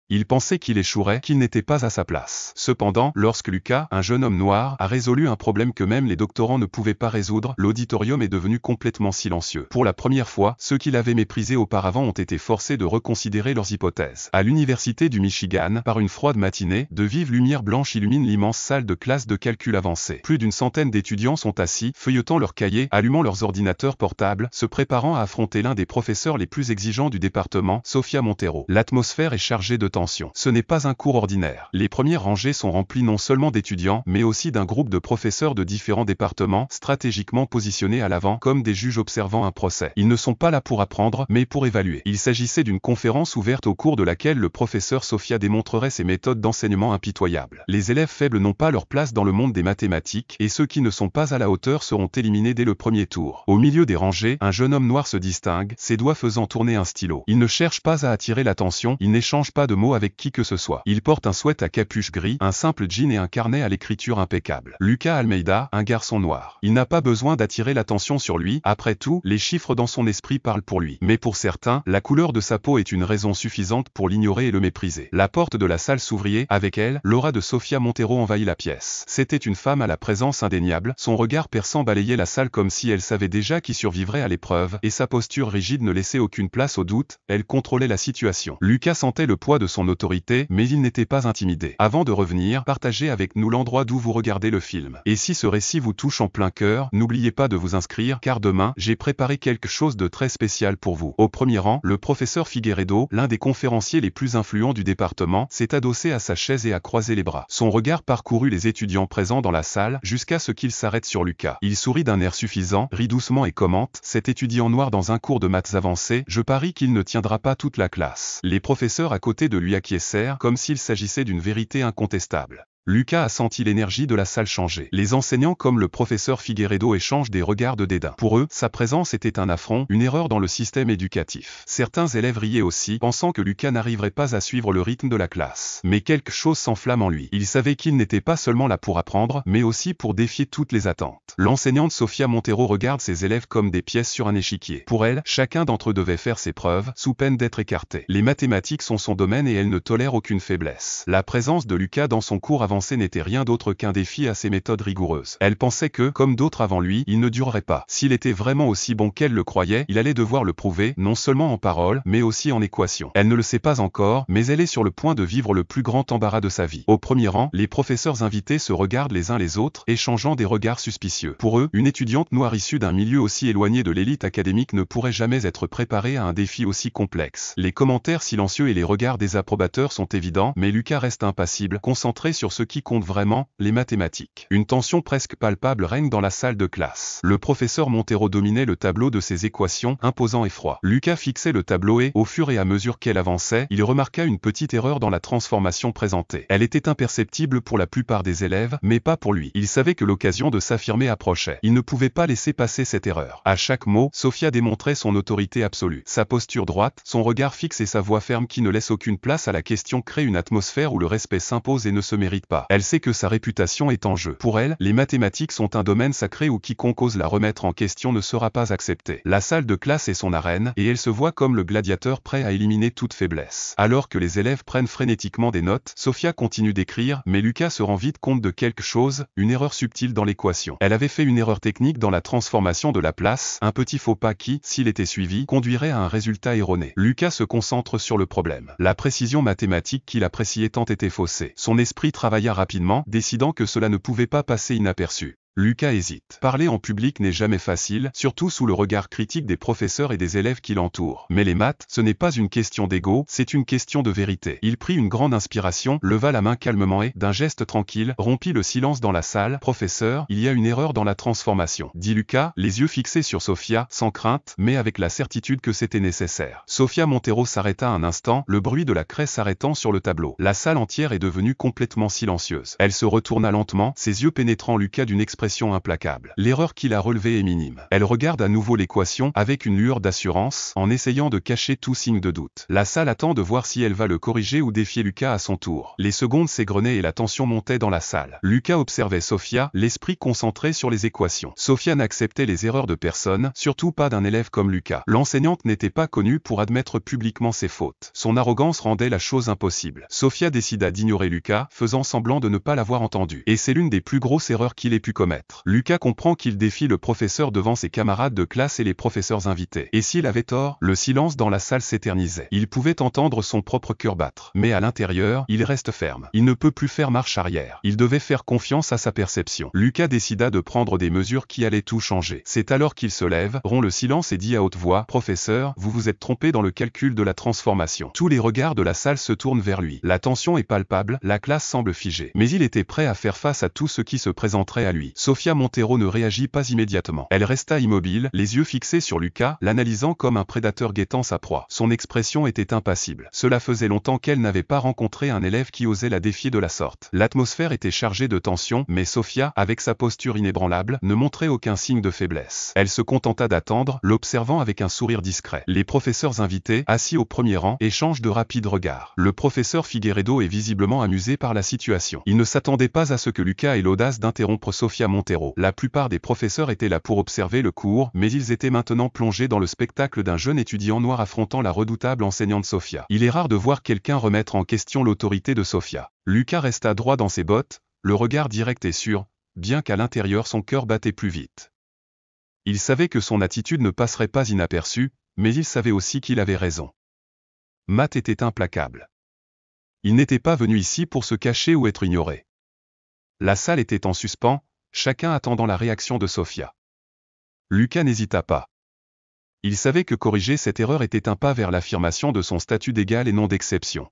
Il pensait qu'il échouerait, qu'il n'était pas à sa place. Cependant, lorsque Lucas, un jeune homme noir, a résolu un problème que même les doctorants ne pouvaient pas résoudre, l'auditorium est devenu complètement silencieux. Pour la première fois, ceux qui l'avaient méprisé auparavant ont été forcés de reconsidérer leurs hypothèses. À l'université du Michigan, par une froide matinée, de vives lumières blanches illuminent l'immense salle de classe de calcul avancé. Plus d'une centaine d'étudiants sont assis, feuilletant leurs cahiers, allumant leurs ordinateurs portables, se préparant à affronter l'un des professeurs les plus exigeants du département, Sofia Montero. L'atmosphère est chargée de tension. Ce n'est pas un cours ordinaire. Les premières rangées sont remplies non seulement d'étudiants, mais aussi d'un groupe de professeurs de différents départements, stratégiquement positionnés à l'avant, comme des juges observant un procès. Ils ne sont pas là pour apprendre, mais pour évaluer. Il s'agissait d'une conférence ouverte au cours de laquelle le professeur Sofia démontrerait ses méthodes d'enseignement impitoyables. Les élèves faibles n'ont pas leur place dans le monde des mathématiques, et ceux qui ne sont pas à la hauteur seront éliminés dès le premier tour. Au milieu des rangées, un jeune homme noir se distingue, ses doigts faisant tourner un stylo. Il ne cherche pas à attirer l'attention, il n'échange pas de mots avec qui que ce soit. Il porte un sweat à capuche gris, un simple jean et un carnet à l'écriture impeccable. Lucas Almeida, un garçon noir. Il n'a pas besoin d'attirer l'attention sur lui, après tout, les chiffres dans son esprit parlent pour lui. Mais pour certains, la couleur de sa peau est une raison suffisante pour l'ignorer et le mépriser. La porte de la salle s'ouvrit, avec elle, l'aura de Sofia Montero envahit la pièce. C'était une femme à la présence indéniable, son regard perçant balayait la salle comme si elle savait déjà qui survivrait à l'épreuve, et sa posture rigide ne laissait aucune place au doute, elle contrôlait la situation. Lucas sentait le poids de son autorité, mais il n'était pas intimidé. Avant de revenir, partagez avec nous l'endroit d'où vous regardez le film. Et si ce récit vous touche en plein cœur, n'oubliez pas de vous inscrire, car demain, j'ai préparé quelque chose de très spécial pour vous. Au premier rang, le professeur Figueredo, l'un des conférenciers les plus influents du département, s'est adossé à sa chaise et a croisé les bras. Son regard parcourut les étudiants présents dans la salle, jusqu'à ce qu'il s'arrête sur Lucas. Il sourit d'un air suffisant, rit doucement et commente, cet étudiant noir dans un cours de maths avancé, je parie qu'il ne tiendra pas toute la classe. Les professeurs à côté de lui acquiescèrent, comme s'il s'agissait d'une vérité incontestable. Lucas a senti l'énergie de la salle changer. Les enseignants comme le professeur Figueredo échangent des regards de dédain. Pour eux, sa présence était un affront, une erreur dans le système éducatif. Certains élèves riaient aussi, pensant que Lucas n'arriverait pas à suivre le rythme de la classe. Mais quelque chose s'enflamme en lui. Il savait qu'il n'était pas seulement là pour apprendre, mais aussi pour défier toutes les attentes. L'enseignante Sofia Montero regarde ses élèves comme des pièces sur un échiquier. Pour elle, chacun d'entre eux devait faire ses preuves, sous peine d'être écarté. Les mathématiques sont son domaine et elle ne tolère aucune faiblesse. La présence de Lucas dans son cours avancé n'était rien d'autre qu'un défi à ses méthodes rigoureuses. Elle pensait que, comme d'autres avant lui, il ne durerait pas. S'il était vraiment aussi bon qu'elle le croyait, il allait devoir le prouver, non seulement en parole, mais aussi en équation. Elle ne le sait pas encore, mais elle est sur le point de vivre le plus grand embarras de sa vie. Au premier rang, les professeurs invités se regardent les uns les autres, échangeant des regards suspicieux. Pour eux, une étudiante noire issue d'un milieu aussi éloigné de l'élite académique ne pourrait jamais être préparée à un défi aussi complexe. Les commentaires silencieux et les regards désapprobateurs sont évidents, mais Lucas reste impassible, concentré sur ce qui compte vraiment, les mathématiques. Une tension presque palpable règne dans la salle de classe. Le professeur Montero dominait le tableau de ses équations, imposant et froid. Lucas fixait le tableau et, au fur et à mesure qu'elle avançait, il remarqua une petite erreur dans la transformation présentée. Elle était imperceptible pour la plupart des élèves, mais pas pour lui. Il savait que l'occasion de s'affirmer approchait. Il ne pouvait pas laisser passer cette erreur. À chaque mot, Sofia démontrait son autorité absolue. Sa posture droite, son regard fixe et sa voix ferme qui ne laisse aucune place à la question créent une atmosphère où le respect s'impose et ne se mérite pas. Elle sait que sa réputation est en jeu. Pour elle, les mathématiques sont un domaine sacré où quiconque ose la remettre en question ne sera pas accepté. La salle de classe est son arène, et elle se voit comme le gladiateur prêt à éliminer toute faiblesse. Alors que les élèves prennent frénétiquement des notes, Sofia continue d'écrire, mais Lucas se rend vite compte de quelque chose, une erreur subtile dans l'équation. Elle avait fait une erreur technique dans la transformation de Laplace, un petit faux pas qui, s'il était suivi, conduirait à un résultat erroné. Lucas se concentre sur le problème. La précision mathématique qu'il appréciait tant était faussée. Son esprit travailla rapidement, décidant que cela ne pouvait pas passer inaperçu. Lucas hésite. Parler en public n'est jamais facile, surtout sous le regard critique des professeurs et des élèves qui l'entourent. Mais les maths, ce n'est pas une question d'ego, c'est une question de vérité. Il prit une grande inspiration, leva la main calmement et, d'un geste tranquille, rompit le silence dans la salle. « Professeur, il y a une erreur dans la transformation », dit Lucas, les yeux fixés sur Sofia, sans crainte, mais avec la certitude que c'était nécessaire. Sofia Montero s'arrêta un instant, le bruit de la craie s'arrêtant sur le tableau. La salle entière est devenue complètement silencieuse. Elle se retourna lentement, ses yeux pénétrant Lucas d'une expression expression implacable. L'erreur qu'il a relevée est minime. Elle regarde à nouveau l'équation avec une lueur d'assurance en essayant de cacher tout signe de doute. La salle attend de voir si elle va le corriger ou défier Lucas à son tour. Les secondes s'égrenaient et la tension montait dans la salle. Lucas observait Sophia, l'esprit concentré sur les équations. Sophia n'acceptait les erreurs de personne, surtout pas d'un élève comme Lucas. L'enseignante n'était pas connue pour admettre publiquement ses fautes. Son arrogance rendait la chose impossible. Sophia décida d'ignorer Lucas, faisant semblant de ne pas l'avoir entendu. Et c'est l'une des plus grosses erreurs qu'il ait pu commettre. Lucas comprend qu'il défie le professeur devant ses camarades de classe et les professeurs invités. Et s'il avait tort, le silence dans la salle s'éternisait. Il pouvait entendre son propre cœur battre. Mais à l'intérieur, il reste ferme. Il ne peut plus faire marche arrière. Il devait faire confiance à sa perception. Lucas décida de prendre des mesures qui allaient tout changer. C'est alors qu'il se lève, rompt le silence et dit à haute voix, « Professeur, vous vous êtes trompé dans le calcul de la transformation. » Tous les regards de la salle se tournent vers lui. La tension est palpable, la classe semble figée. Mais il était prêt à faire face à tout ce qui se présenterait à lui. Sophia Montero ne réagit pas immédiatement. Elle resta immobile, les yeux fixés sur Lucas, l'analysant comme un prédateur guettant sa proie. Son expression était impassible. Cela faisait longtemps qu'elle n'avait pas rencontré un élève qui osait la défier de la sorte. L'atmosphère était chargée de tension, mais Sophia, avec sa posture inébranlable, ne montrait aucun signe de faiblesse. Elle se contenta d'attendre, l'observant avec un sourire discret. Les professeurs invités, assis au premier rang, échangent de rapides regards. Le professeur Figueredo est visiblement amusé par la situation. Il ne s'attendait pas à ce que Lucas ait l'audace d'interrompre Sophia Montero. La plupart des professeurs étaient là pour observer le cours, mais ils étaient maintenant plongés dans le spectacle d'un jeune étudiant noir affrontant la redoutable enseignante Sophia. Il est rare de voir quelqu'un remettre en question l'autorité de Sophia. Lucas resta droit dans ses bottes, le regard direct et sûr, bien qu'à l'intérieur son cœur battait plus vite. Il savait que son attitude ne passerait pas inaperçue, mais il savait aussi qu'il avait raison. Matt était implacable. Il n'était pas venu ici pour se cacher ou être ignoré. La salle était en suspens, chacun attendant la réaction de Sophia. Lucas n'hésita pas. Il savait que corriger cette erreur était un pas vers l'affirmation de son statut d'égal et non d'exception.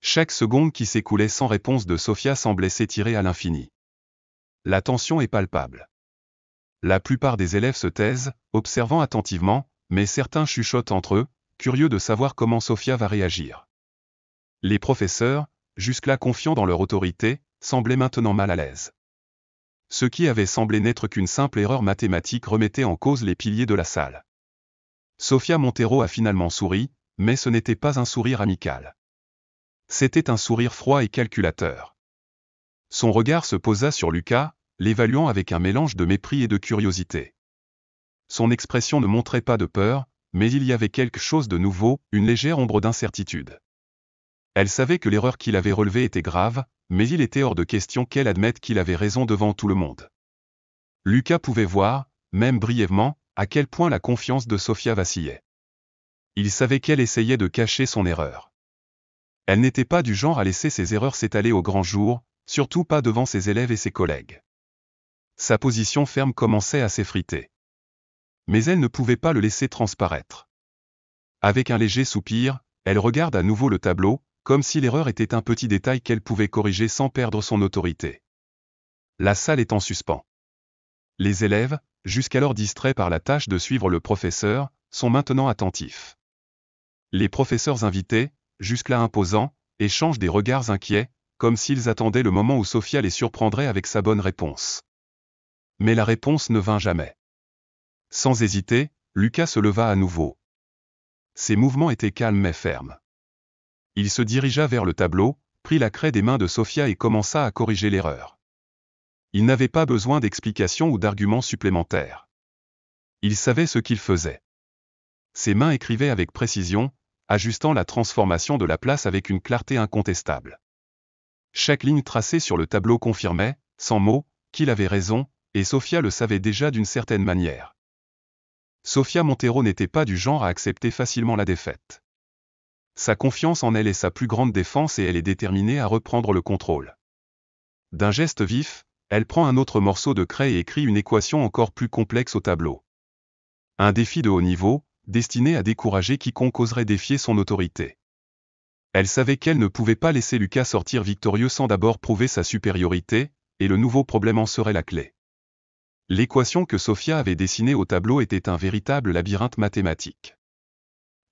Chaque seconde qui s'écoulait sans réponse de Sophia semblait s'étirer à l'infini. La tension est palpable. La plupart des élèves se taisent, observant attentivement, mais certains chuchotent entre eux, curieux de savoir comment Sophia va réagir. Les professeurs, jusque-là confiants dans leur autorité, semblaient maintenant mal à l'aise. Ce qui avait semblé n'être qu'une simple erreur mathématique remettait en cause les piliers de la salle. Sophia Montero a finalement souri, mais ce n'était pas un sourire amical. C'était un sourire froid et calculateur. Son regard se posa sur Lucas, l'évaluant avec un mélange de mépris et de curiosité. Son expression ne montrait pas de peur, mais il y avait quelque chose de nouveau, une légère ombre d'incertitude. Elle savait que l'erreur qu'il avait relevée était grave, mais il était hors de question qu'elle admette qu'il avait raison devant tout le monde. Lucas pouvait voir, même brièvement, à quel point la confiance de Sophia vacillait. Il savait qu'elle essayait de cacher son erreur. Elle n'était pas du genre à laisser ses erreurs s'étaler au grand jour, surtout pas devant ses élèves et ses collègues. Sa position ferme commençait à s'effriter. Mais elle ne pouvait pas le laisser transparaître. Avec un léger soupir, elle regarde à nouveau le tableau, comme si l'erreur était un petit détail qu'elle pouvait corriger sans perdre son autorité. La salle est en suspens. Les élèves, jusqu'alors distraits par la tâche de suivre le professeur, sont maintenant attentifs. Les professeurs invités, jusque-là imposants, échangent des regards inquiets, comme s'ils attendaient le moment où Sophia les surprendrait avec sa bonne réponse. Mais la réponse ne vint jamais. Sans hésiter, Lucas se leva à nouveau. Ses mouvements étaient calmes mais fermes. Il se dirigea vers le tableau, prit la craie des mains de Sophia et commença à corriger l'erreur. Il n'avait pas besoin d'explications ou d'arguments supplémentaires. Il savait ce qu'il faisait. Ses mains écrivaient avec précision, ajustant la transformation de la place avec une clarté incontestable. Chaque ligne tracée sur le tableau confirmait, sans mots, qu'il avait raison, et Sophia le savait déjà d'une certaine manière. Sophia Montero n'était pas du genre à accepter facilement la défaite. Sa confiance en elle est sa plus grande défense et elle est déterminée à reprendre le contrôle. D'un geste vif, elle prend un autre morceau de craie et écrit une équation encore plus complexe au tableau. Un défi de haut niveau, destiné à décourager quiconque oserait défier son autorité. Elle savait qu'elle ne pouvait pas laisser Lucas sortir victorieux sans d'abord prouver sa supériorité, et le nouveau problème en serait la clé. L'équation que Sophia avait dessinée au tableau était un véritable labyrinthe mathématique.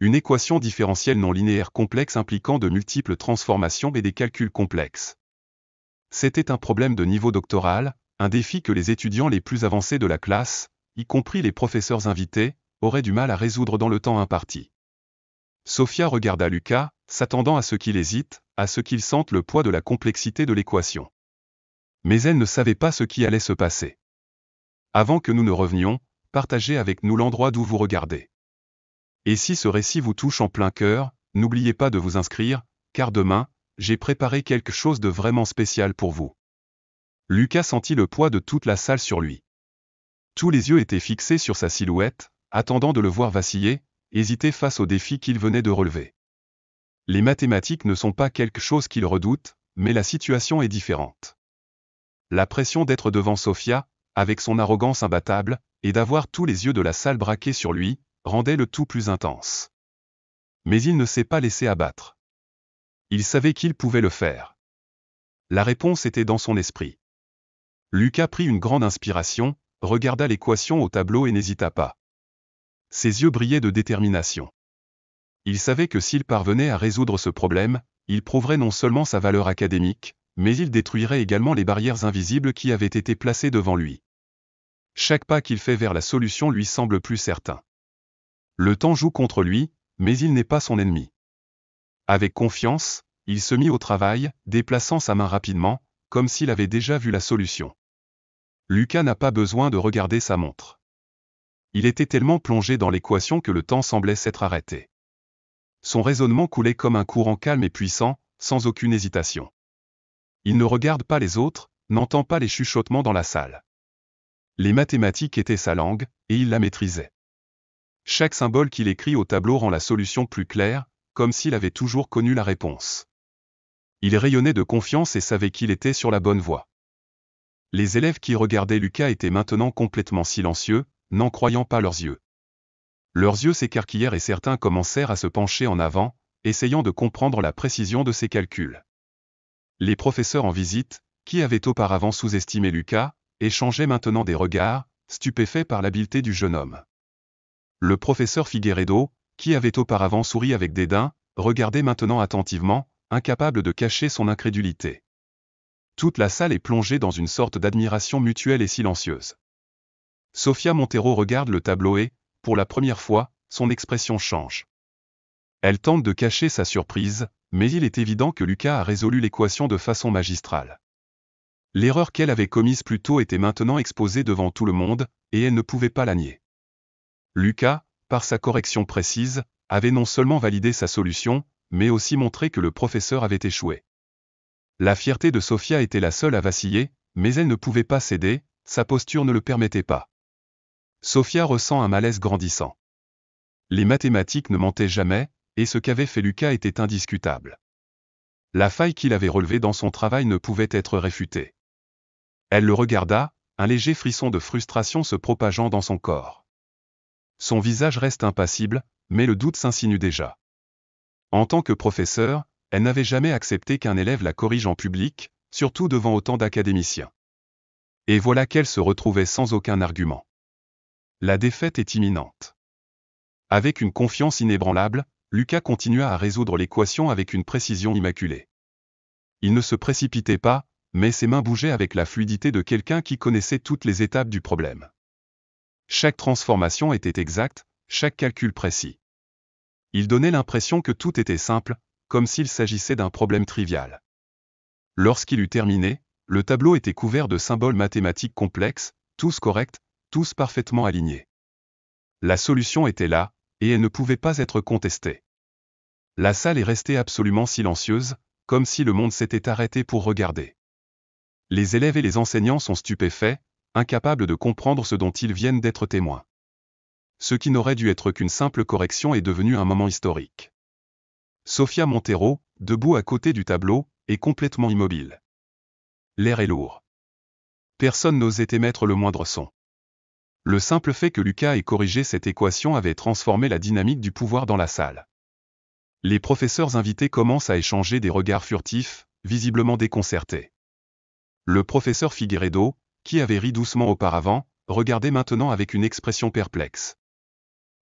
Une équation différentielle non linéaire complexe impliquant de multiples transformations et des calculs complexes. C'était un problème de niveau doctoral, un défi que les étudiants les plus avancés de la classe, y compris les professeurs invités, auraient du mal à résoudre dans le temps imparti. Sophia regarda Lucas, s'attendant à ce qu'il hésite, à ce qu'il sente le poids de la complexité de l'équation. Mais elle ne savait pas ce qui allait se passer. Avant que nous ne revenions, partagez avec nous l'endroit d'où vous regardez. Et si ce récit vous touche en plein cœur, n'oubliez pas de vous inscrire, car demain, j'ai préparé quelque chose de vraiment spécial pour vous. Lucas sentit le poids de toute la salle sur lui. Tous les yeux étaient fixés sur sa silhouette, attendant de le voir vaciller, hésiter face au défi qu'il venait de relever. Les mathématiques ne sont pas quelque chose qu'il redoute, mais la situation est différente. La pression d'être devant Sophia, avec son arrogance imbattable, et d'avoir tous les yeux de la salle braqués sur lui, rendait le tout plus intense. Mais il ne s'est pas laissé abattre. Il savait qu'il pouvait le faire. La réponse était dans son esprit. Lucas prit une grande inspiration, regarda l'équation au tableau et n'hésita pas. Ses yeux brillaient de détermination. Il savait que s'il parvenait à résoudre ce problème, il prouverait non seulement sa valeur académique, mais il détruirait également les barrières invisibles qui avaient été placées devant lui. Chaque pas qu'il fait vers la solution lui semble plus certain. Le temps joue contre lui, mais il n'est pas son ennemi. Avec confiance, il se mit au travail, déplaçant sa main rapidement, comme s'il avait déjà vu la solution. Lucas n'a pas besoin de regarder sa montre. Il était tellement plongé dans l'équation que le temps semblait s'être arrêté. Son raisonnement coulait comme un courant calme et puissant, sans aucune hésitation. Il ne regarde pas les autres, n'entend pas les chuchotements dans la salle. Les mathématiques étaient sa langue, et il la maîtrisait. Chaque symbole qu'il écrit au tableau rend la solution plus claire, comme s'il avait toujours connu la réponse. Il rayonnait de confiance et savait qu'il était sur la bonne voie. Les élèves qui regardaient Lucas étaient maintenant complètement silencieux, n'en croyant pas leurs yeux. Leurs yeux s'écarquillèrent et certains commencèrent à se pencher en avant, essayant de comprendre la précision de ses calculs. Les professeurs en visite, qui avaient auparavant sous-estimé Lucas, échangeaient maintenant des regards, stupéfaits par l'habileté du jeune homme. Le professeur Figueiredo, qui avait auparavant souri avec dédain, regardait maintenant attentivement, incapable de cacher son incrédulité. Toute la salle est plongée dans une sorte d'admiration mutuelle et silencieuse. Sophia Montero regarde le tableau et, pour la première fois, son expression change. Elle tente de cacher sa surprise, mais il est évident que Lucas a résolu l'équation de façon magistrale. L'erreur qu'elle avait commise plus tôt était maintenant exposée devant tout le monde, et elle ne pouvait pas la nier. Lucas, par sa correction précise, avait non seulement validé sa solution, mais aussi montré que le professeur avait échoué. La fierté de Sophia était la seule à vaciller, mais elle ne pouvait pas céder, sa posture ne le permettait pas. Sophia ressent un malaise grandissant. Les mathématiques ne mentaient jamais, et ce qu'avait fait Lucas était indiscutable. La faille qu'il avait relevée dans son travail ne pouvait être réfutée. Elle le regarda, un léger frisson de frustration se propageant dans son corps. Son visage reste impassible, mais le doute s'insinue déjà. En tant que professeur, elle n'avait jamais accepté qu'un élève la corrige en public, surtout devant autant d'académiciens. Et voilà qu'elle se retrouvait sans aucun argument. La défaite est imminente. Avec une confiance inébranlable, Lucas continua à résoudre l'équation avec une précision immaculée. Il ne se précipitait pas, mais ses mains bougeaient avec la fluidité de quelqu'un qui connaissait toutes les étapes du problème. Chaque transformation était exacte, chaque calcul précis. Il donnait l'impression que tout était simple, comme s'il s'agissait d'un problème trivial. Lorsqu'il eut terminé, le tableau était couvert de symboles mathématiques complexes, tous corrects, tous parfaitement alignés. La solution était là, et elle ne pouvait pas être contestée. La salle est restée absolument silencieuse, comme si le monde s'était arrêté pour regarder. Les élèves et les enseignants sont stupéfaits, incapables de comprendre ce dont ils viennent d'être témoins. Ce qui n'aurait dû être qu'une simple correction est devenu un moment historique. Sophia Montero, debout à côté du tableau, est complètement immobile. L'air est lourd. Personne n'osait émettre le moindre son. Le simple fait que Lucas ait corrigé cette équation avait transformé la dynamique du pouvoir dans la salle. Les professeurs invités commencent à échanger des regards furtifs, visiblement déconcertés. Le professeur Figueiredo, qui avait ri doucement auparavant, regardait maintenant avec une expression perplexe.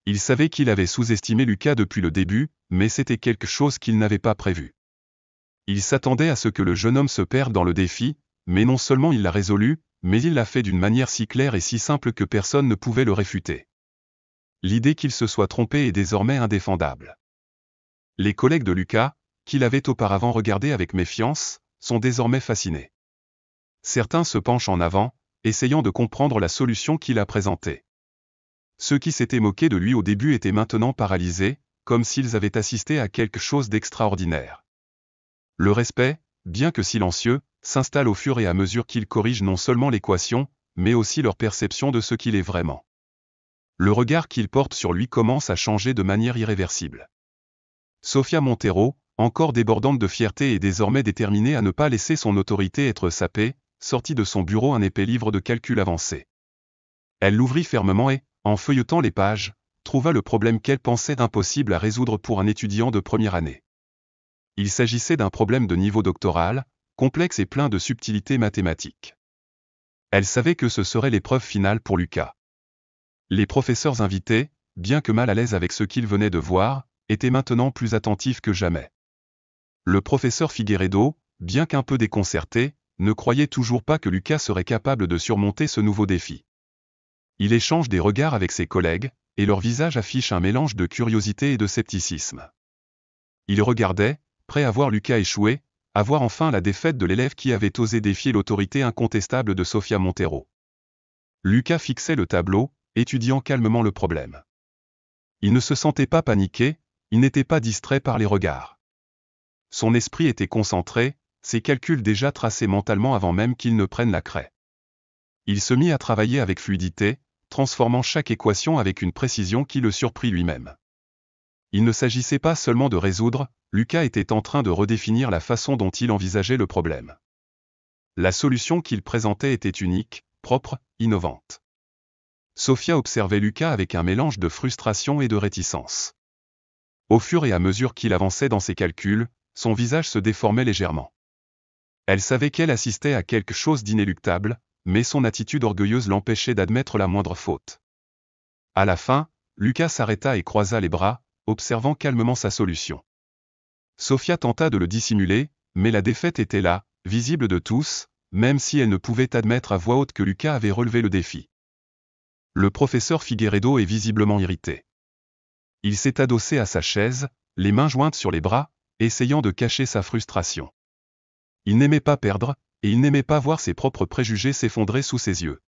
Il savait qu'il avait sous-estimé Lucas depuis le début, mais c'était quelque chose qu'il n'avait pas prévu. Il s'attendait à ce que le jeune homme se perde dans le défi, mais non seulement il l'a résolu, mais il l'a fait d'une manière si claire et si simple que personne ne pouvait le réfuter. L'idée qu'il se soit trompé est désormais indéfendable. Les collègues de Lucas, qui l'avaient auparavant regardé avec méfiance, sont désormais fascinés. Certains se penchent en avant, essayant de comprendre la solution qu'il a présentée. Ceux qui s'étaient moqués de lui au début étaient maintenant paralysés, comme s'ils avaient assisté à quelque chose d'extraordinaire. Le respect, bien que silencieux, s'installe au fur et à mesure qu'il corrige non seulement l'équation, mais aussi leur perception de ce qu'il est vraiment. Le regard qu'ils portent sur lui commence à changer de manière irréversible. Sofia Montero, encore débordante de fierté et désormais déterminée à ne pas laisser son autorité être sapée, sortit de son bureau un épais livre de calcul avancé. Elle l'ouvrit fermement et, en feuilletant les pages, trouva le problème qu'elle pensait impossible à résoudre pour un étudiant de première année. Il s'agissait d'un problème de niveau doctoral, complexe et plein de subtilités mathématiques. Elle savait que ce serait l'épreuve finale pour Lucas. Les professeurs invités, bien que mal à l'aise avec ce qu'ils venaient de voir, étaient maintenant plus attentifs que jamais. Le professeur Figueiredo, bien qu'un peu déconcerté, ne croyait toujours pas que Lucas serait capable de surmonter ce nouveau défi. Il échange des regards avec ses collègues, et leur visage affiche un mélange de curiosité et de scepticisme. Il regardait, prêt à voir Lucas échouer, à voir enfin la défaite de l'élève qui avait osé défier l'autorité incontestable de Sofia Montero. Lucas fixait le tableau, étudiant calmement le problème. Il ne se sentait pas paniqué, il n'était pas distrait par les regards. Son esprit était concentré, ses calculs déjà tracés mentalement avant même qu'il ne prenne la craie. Il se mit à travailler avec fluidité, transformant chaque équation avec une précision qui le surprit lui-même. Il ne s'agissait pas seulement de résoudre, Lucas était en train de redéfinir la façon dont il envisageait le problème. La solution qu'il présentait était unique, propre, innovante. Sofia observait Lucas avec un mélange de frustration et de réticence. Au fur et à mesure qu'il avançait dans ses calculs, son visage se déformait légèrement. Elle savait qu'elle assistait à quelque chose d'inéluctable, mais son attitude orgueilleuse l'empêchait d'admettre la moindre faute. À la fin, Lucas s'arrêta et croisa les bras, observant calmement sa solution. Sofia tenta de le dissimuler, mais la défaite était là, visible de tous, même si elle ne pouvait admettre à voix haute que Lucas avait relevé le défi. Le professeur Figueiredo est visiblement irrité. Il s'est adossé à sa chaise, les mains jointes sur les bras, essayant de cacher sa frustration. Il n'aimait pas perdre, et il n'aimait pas voir ses propres préjugés s'effondrer sous ses yeux.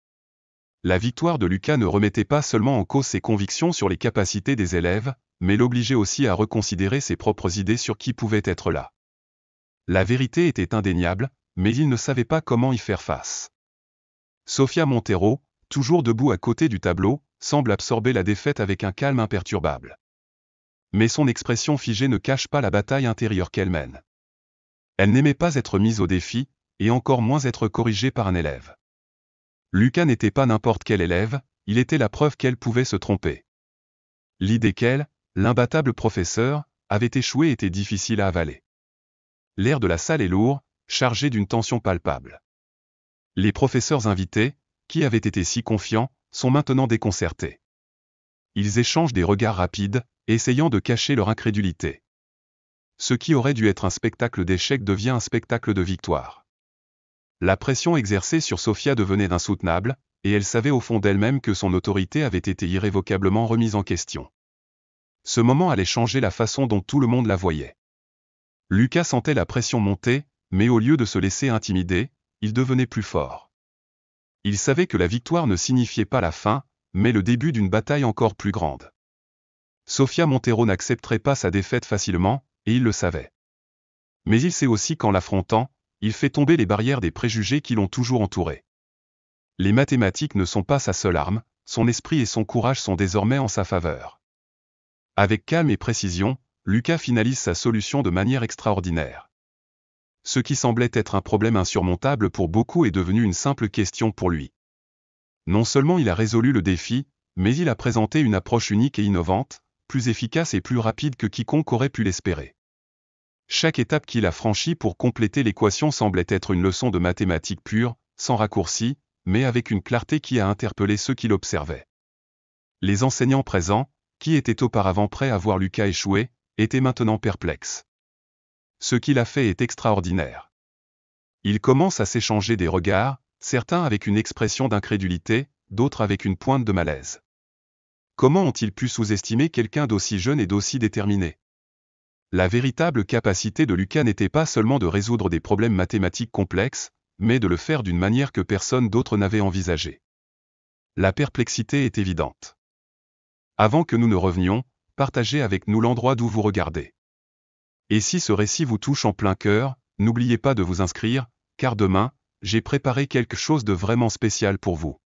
La victoire de Lucas ne remettait pas seulement en cause ses convictions sur les capacités des élèves, mais l'obligeait aussi à reconsidérer ses propres idées sur qui pouvait être là. La vérité était indéniable, mais il ne savait pas comment y faire face. Sofia Montero, toujours debout à côté du tableau, semble absorber la défaite avec un calme imperturbable. Mais son expression figée ne cache pas la bataille intérieure qu'elle mène. Elle n'aimait pas être mise au défi, et encore moins être corrigée par un élève. Lucas n'était pas n'importe quel élève, il était la preuve qu'elle pouvait se tromper. L'idée qu'elle, l'imbattable professeur, avait échoué était difficile à avaler. L'air de la salle est lourd, chargé d'une tension palpable. Les professeurs invités, qui avaient été si confiants, sont maintenant déconcertés. Ils échangent des regards rapides, essayant de cacher leur incrédulité. Ce qui aurait dû être un spectacle d'échec devient un spectacle de victoire. La pression exercée sur Sofia devenait insoutenable, et elle savait au fond d'elle-même que son autorité avait été irrévocablement remise en question. Ce moment allait changer la façon dont tout le monde la voyait. Lucas sentait la pression monter, mais au lieu de se laisser intimider, il devenait plus fort. Il savait que la victoire ne signifiait pas la fin, mais le début d'une bataille encore plus grande. Sofia Montero n'accepterait pas sa défaite facilement, et il le savait. Mais il sait aussi qu'en l'affrontant, il fait tomber les barrières des préjugés qui l'ont toujours entouré. Les mathématiques ne sont pas sa seule arme, son esprit et son courage sont désormais en sa faveur. Avec calme et précision, Lucas finalise sa solution de manière extraordinaire. Ce qui semblait être un problème insurmontable pour beaucoup est devenu une simple question pour lui. Non seulement il a résolu le défi, mais il a présenté une approche unique et innovante, plus efficace et plus rapide que quiconque aurait pu l'espérer. Chaque étape qu'il a franchie pour compléter l'équation semblait être une leçon de mathématiques pure, sans raccourci, mais avec une clarté qui a interpellé ceux qui l'observaient. Les enseignants présents, qui étaient auparavant prêts à voir Lucas échouer, étaient maintenant perplexes. Ce qu'il a fait est extraordinaire. Ils commencent à s'échanger des regards, certains avec une expression d'incrédulité, d'autres avec une pointe de malaise. Comment ont-ils pu sous-estimer quelqu'un d'aussi jeune et d'aussi déterminé? La véritable capacité de Lucas n'était pas seulement de résoudre des problèmes mathématiques complexes, mais de le faire d'une manière que personne d'autre n'avait envisagée. La perplexité est évidente. Avant que nous ne revenions, partagez avec nous l'endroit d'où vous regardez. Et si ce récit vous touche en plein cœur, n'oubliez pas de vous inscrire, car demain, j'ai préparé quelque chose de vraiment spécial pour vous.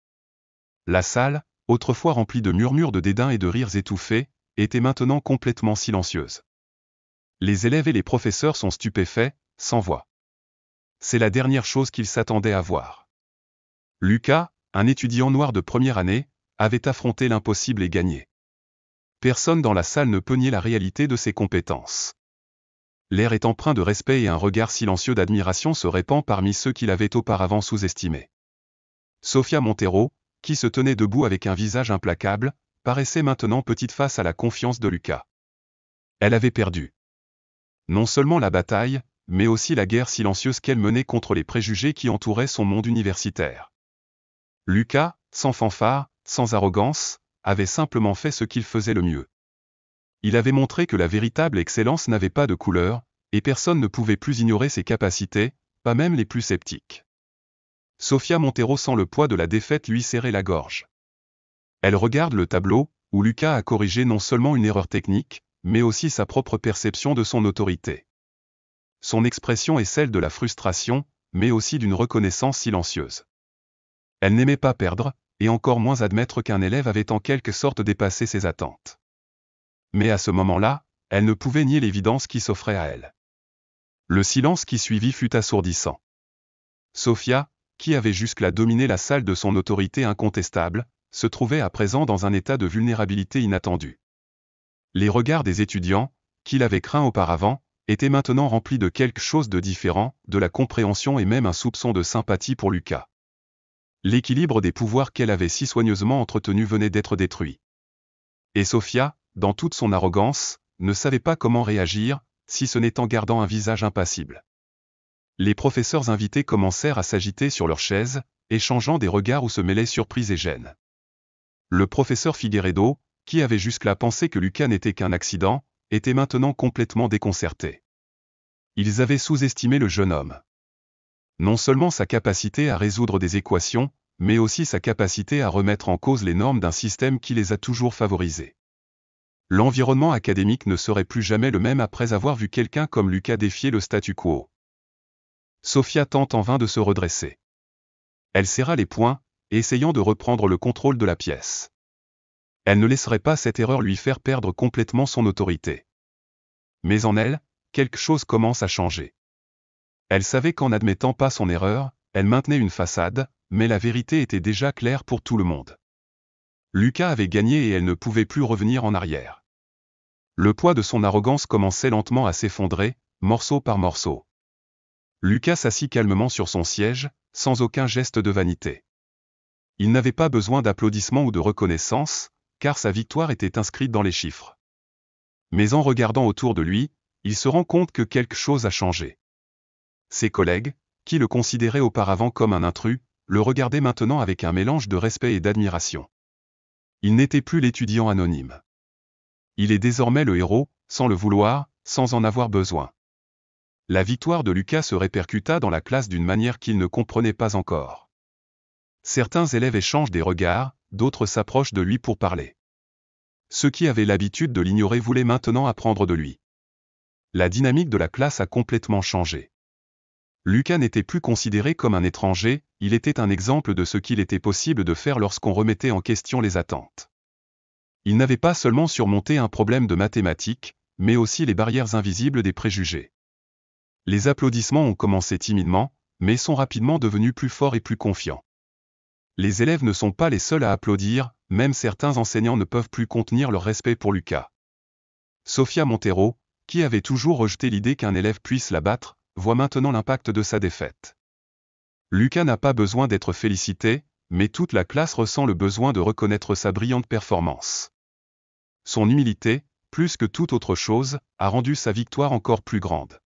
La salle, autrefois remplie de murmures de dédain et de rires étouffés, était maintenant complètement silencieuse. Les élèves et les professeurs sont stupéfaits, sans voix. C'est la dernière chose qu'ils s'attendaient à voir. Lucas, un étudiant noir de première année, avait affronté l'impossible et gagné. Personne dans la salle ne peut nier la réalité de ses compétences. L'air est empreint de respect et un regard silencieux d'admiration se répand parmi ceux qui l'avaient auparavant sous-estimé. Sofia Montero, qui se tenait debout avec un visage implacable, paraissait maintenant petite face à la confiance de Lucas. Elle avait perdu. Non seulement la bataille, mais aussi la guerre silencieuse qu'elle menait contre les préjugés qui entouraient son monde universitaire. Lucas, sans fanfare, sans arrogance, avait simplement fait ce qu'il faisait le mieux. Il avait montré que la véritable excellence n'avait pas de couleur, et personne ne pouvait plus ignorer ses capacités, pas même les plus sceptiques. Sofia Montero sent le poids de la défaite lui serrer la gorge. Elle regarde le tableau, où Lucas a corrigé non seulement une erreur technique, mais aussi sa propre perception de son autorité. Son expression est celle de la frustration, mais aussi d'une reconnaissance silencieuse. Elle n'aimait pas perdre, et encore moins admettre qu'un élève avait en quelque sorte dépassé ses attentes. Mais à ce moment-là, elle ne pouvait nier l'évidence qui s'offrait à elle. Le silence qui suivit fut assourdissant. Sofia, qui avait jusque-là dominé la salle de son autorité incontestable, se trouvait à présent dans un état de vulnérabilité inattendu. Les regards des étudiants, qui l'avaient craint auparavant, étaient maintenant remplis de quelque chose de différent, de la compréhension et même un soupçon de sympathie pour Lucas. L'équilibre des pouvoirs qu'elle avait si soigneusement entretenu venait d'être détruit. Et Sofia, dans toute son arrogance, ne savait pas comment réagir, si ce n'est en gardant un visage impassible. Les professeurs invités commencèrent à s'agiter sur leurs chaises, échangeant des regards où se mêlaient surprise et gêne. Le professeur Figueredo, qui avait jusque-là pensé que Lucas n'était qu'un accident, était maintenant complètement déconcerté. Ils avaient sous-estimé le jeune homme. Non seulement sa capacité à résoudre des équations, mais aussi sa capacité à remettre en cause les normes d'un système qui les a toujours favorisés. L'environnement académique ne serait plus jamais le même après avoir vu quelqu'un comme Lucas défier le statu quo. Sofia tente en vain de se redresser. Elle serra les poings, essayant de reprendre le contrôle de la pièce. Elle ne laisserait pas cette erreur lui faire perdre complètement son autorité. Mais en elle, quelque chose commence à changer. Elle savait qu'en n'admettant pas son erreur, elle maintenait une façade, mais la vérité était déjà claire pour tout le monde. Lucas avait gagné et elle ne pouvait plus revenir en arrière. Le poids de son arrogance commençait lentement à s'effondrer, morceau par morceau. Lucas s'assit calmement sur son siège, sans aucun geste de vanité. Il n'avait pas besoin d'applaudissements ou de reconnaissance, car sa victoire était inscrite dans les chiffres. Mais en regardant autour de lui, il se rend compte que quelque chose a changé. Ses collègues, qui le considéraient auparavant comme un intrus, le regardaient maintenant avec un mélange de respect et d'admiration. Il n'était plus l'étudiant anonyme. Il est désormais le héros, sans le vouloir, sans en avoir besoin. La victoire de Lucas se répercuta dans la classe d'une manière qu'il ne comprenait pas encore. Certains élèves échangent des regards, d'autres s'approchent de lui pour parler. Ceux qui avaient l'habitude de l'ignorer voulaient maintenant apprendre de lui. La dynamique de la classe a complètement changé. Lucas n'était plus considéré comme un étranger, il était un exemple de ce qu'il était possible de faire lorsqu'on remettait en question les attentes. Il n'avait pas seulement surmonté un problème de mathématiques, mais aussi les barrières invisibles des préjugés. Les applaudissements ont commencé timidement, mais sont rapidement devenus plus forts et plus confiants. Les élèves ne sont pas les seuls à applaudir, même certains enseignants ne peuvent plus contenir leur respect pour Lucas. Sofia Montero, qui avait toujours rejeté l'idée qu'un élève puisse la battre, voit maintenant l'impact de sa défaite. Lucas n'a pas besoin d'être félicité, mais toute la classe ressent le besoin de reconnaître sa brillante performance. Son humilité, plus que toute autre chose, a rendu sa victoire encore plus grande.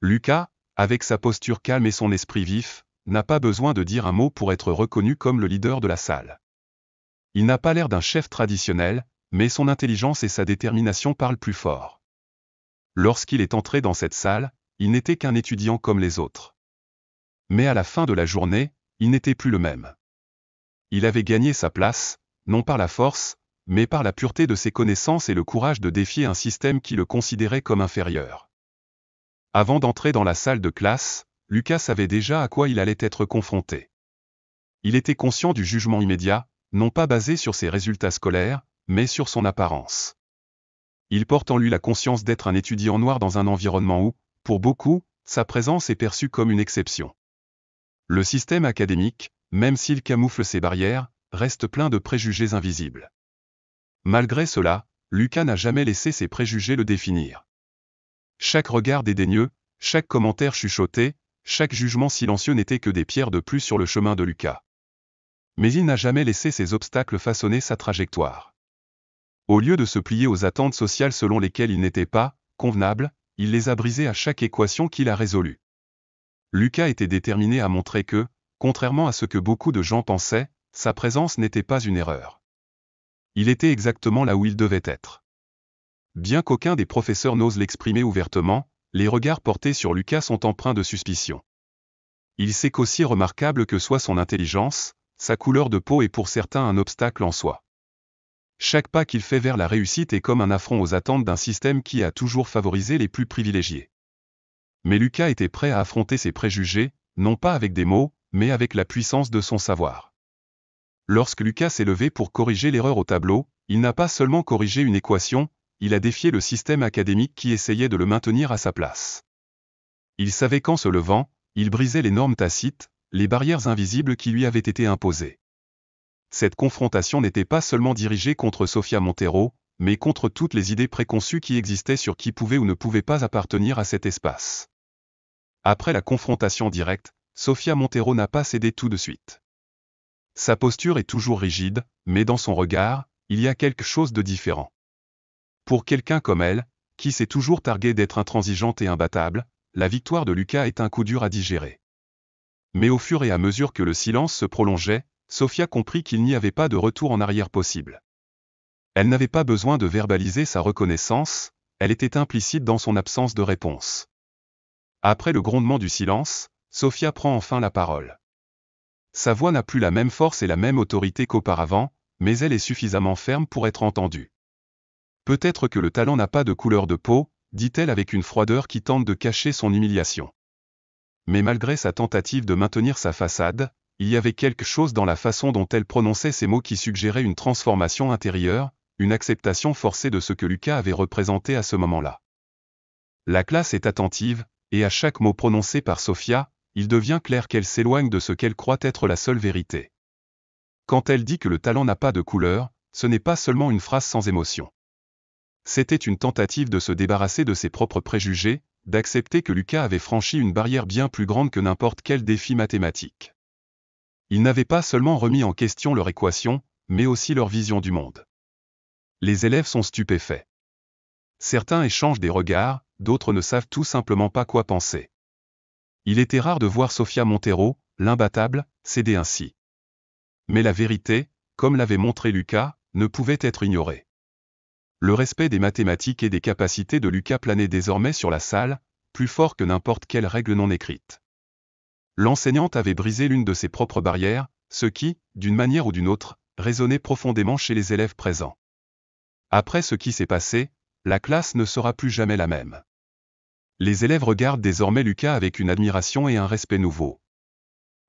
Lucas, avec sa posture calme et son esprit vif, n'a pas besoin de dire un mot pour être reconnu comme le leader de la salle. Il n'a pas l'air d'un chef traditionnel, mais son intelligence et sa détermination parlent plus fort. Lorsqu'il est entré dans cette salle, il n'était qu'un étudiant comme les autres. Mais à la fin de la journée, il n'était plus le même. Il avait gagné sa place, non par la force, mais par la pureté de ses connaissances et le courage de défier un système qui le considérait comme inférieur. Avant d'entrer dans la salle de classe, Lucas savait déjà à quoi il allait être confronté. Il était conscient du jugement immédiat, non pas basé sur ses résultats scolaires, mais sur son apparence. Il porte en lui la conscience d'être un étudiant noir dans un environnement où, pour beaucoup, sa présence est perçue comme une exception. Le système académique, même s'il camoufle ses barrières, reste plein de préjugés invisibles. Malgré cela, Lucas n'a jamais laissé ses préjugés le définir. Chaque regard dédaigneux, chaque commentaire chuchoté, chaque jugement silencieux n'était que des pierres de plus sur le chemin de Lucas. Mais il n'a jamais laissé ces obstacles façonner sa trajectoire. Au lieu de se plier aux attentes sociales selon lesquelles il n'était pas convenable, il les a brisées à chaque équation qu'il a résolue. Lucas était déterminé à montrer que, contrairement à ce que beaucoup de gens pensaient, sa présence n'était pas une erreur. Il était exactement là où il devait être. Bien qu'aucun des professeurs n'ose l'exprimer ouvertement, les regards portés sur Lucas sont empreints de suspicion. Il sait qu'aussi remarquable que soit son intelligence, sa couleur de peau est pour certains un obstacle en soi. Chaque pas qu'il fait vers la réussite est comme un affront aux attentes d'un système qui a toujours favorisé les plus privilégiés. Mais Lucas était prêt à affronter ses préjugés, non pas avec des mots, mais avec la puissance de son savoir. Lorsque Lucas s'est levé pour corriger l'erreur au tableau, il n'a pas seulement corrigé une équation, il a défié le système académique qui essayait de le maintenir à sa place. Il savait qu'en se levant, il brisait les normes tacites, les barrières invisibles qui lui avaient été imposées. Cette confrontation n'était pas seulement dirigée contre Sofia Montero, mais contre toutes les idées préconçues qui existaient sur qui pouvait ou ne pouvait pas appartenir à cet espace. Après la confrontation directe, Sofia Montero n'a pas cédé tout de suite. Sa posture est toujours rigide, mais dans son regard, il y a quelque chose de différent. Pour quelqu'un comme elle, qui s'est toujours targuée d'être intransigeante et imbattable, la victoire de Lucas est un coup dur à digérer. Mais au fur et à mesure que le silence se prolongeait, Sofia comprit qu'il n'y avait pas de retour en arrière possible. Elle n'avait pas besoin de verbaliser sa reconnaissance, elle était implicite dans son absence de réponse. Après le grondement du silence, Sofia prend enfin la parole. Sa voix n'a plus la même force et la même autorité qu'auparavant, mais elle est suffisamment ferme pour être entendue. Peut-être que le talent n'a pas de couleur de peau, dit-elle avec une froideur qui tente de cacher son humiliation. Mais malgré sa tentative de maintenir sa façade, il y avait quelque chose dans la façon dont elle prononçait ces mots qui suggérait une transformation intérieure, une acceptation forcée de ce que Lucas avait représenté à ce moment-là. La classe est attentive, et à chaque mot prononcé par Sofia, il devient clair qu'elle s'éloigne de ce qu'elle croit être la seule vérité. Quand elle dit que le talent n'a pas de couleur, ce n'est pas seulement une phrase sans émotion. C'était une tentative de se débarrasser de ses propres préjugés, d'accepter que Lucas avait franchi une barrière bien plus grande que n'importe quel défi mathématique. Il n'avait pas seulement remis en question leur équation, mais aussi leur vision du monde. Les élèves sont stupéfaits. Certains échangent des regards, d'autres ne savent tout simplement pas quoi penser. Il était rare de voir Sofia Montero, l'imbattable, céder ainsi. Mais la vérité, comme l'avait montré Lucas, ne pouvait être ignorée. Le respect des mathématiques et des capacités de Lucas planait désormais sur la salle, plus fort que n'importe quelle règle non écrite. L'enseignante avait brisé l'une de ses propres barrières, ce qui, d'une manière ou d'une autre, résonnait profondément chez les élèves présents. Après ce qui s'est passé, la classe ne sera plus jamais la même. Les élèves regardent désormais Lucas avec une admiration et un respect nouveau.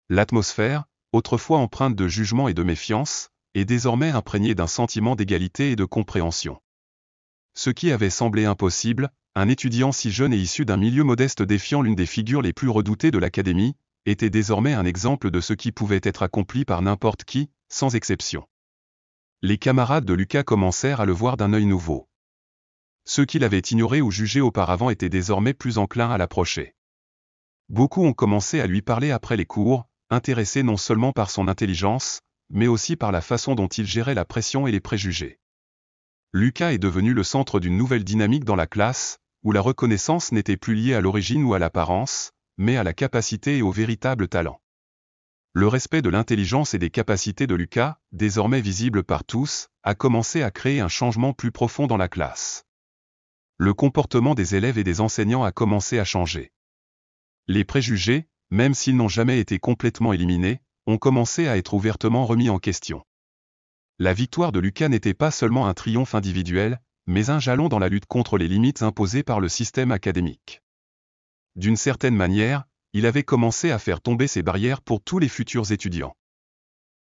L'atmosphère, autrefois empreinte de jugement et de méfiance, est désormais imprégnée d'un sentiment d'égalité et de compréhension. Ce qui avait semblé impossible, un étudiant si jeune et issu d'un milieu modeste défiant l'une des figures les plus redoutées de l'académie, était désormais un exemple de ce qui pouvait être accompli par n'importe qui, sans exception. Les camarades de Lucas commencèrent à le voir d'un œil nouveau. Ceux qui l'avaient ignoré ou jugé auparavant étaient désormais plus enclins à l'approcher. Beaucoup ont commencé à lui parler après les cours, intéressés non seulement par son intelligence, mais aussi par la façon dont il gérait la pression et les préjugés. Lucas est devenu le centre d'une nouvelle dynamique dans la classe, où la reconnaissance n'était plus liée à l'origine ou à l'apparence, mais à la capacité et au véritable talent. Le respect de l'intelligence et des capacités de Lucas, désormais visible par tous, a commencé à créer un changement plus profond dans la classe. Le comportement des élèves et des enseignants a commencé à changer. Les préjugés, même s'ils n'ont jamais été complètement éliminés, ont commencé à être ouvertement remis en question. La victoire de Lucas n'était pas seulement un triomphe individuel, mais un jalon dans la lutte contre les limites imposées par le système académique. D'une certaine manière, il avait commencé à faire tomber ces barrières pour tous les futurs étudiants.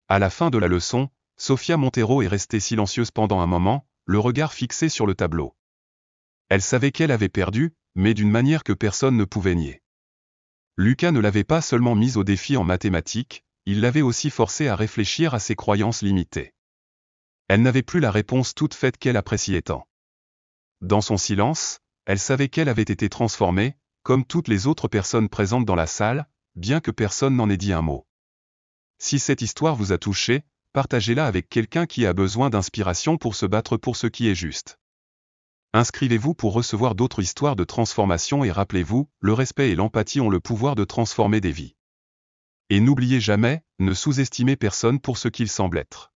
À la fin de la leçon, Sofia Montero est restée silencieuse pendant un moment, le regard fixé sur le tableau. Elle savait qu'elle avait perdu, mais d'une manière que personne ne pouvait nier. Lucas ne l'avait pas seulement mise au défi en mathématiques, il l'avait aussi forcée à réfléchir à ses croyances limitées. Elle n'avait plus la réponse toute faite qu'elle appréciait tant. Dans son silence, elle savait qu'elle avait été transformée, comme toutes les autres personnes présentes dans la salle, bien que personne n'en ait dit un mot. Si cette histoire vous a touché, partagez-la avec quelqu'un qui a besoin d'inspiration pour se battre pour ce qui est juste. Inscrivez-vous pour recevoir d'autres histoires de transformation et rappelez-vous, le respect et l'empathie ont le pouvoir de transformer des vies. Et n'oubliez jamais, ne sous-estimez personne pour ce qu'il semble être.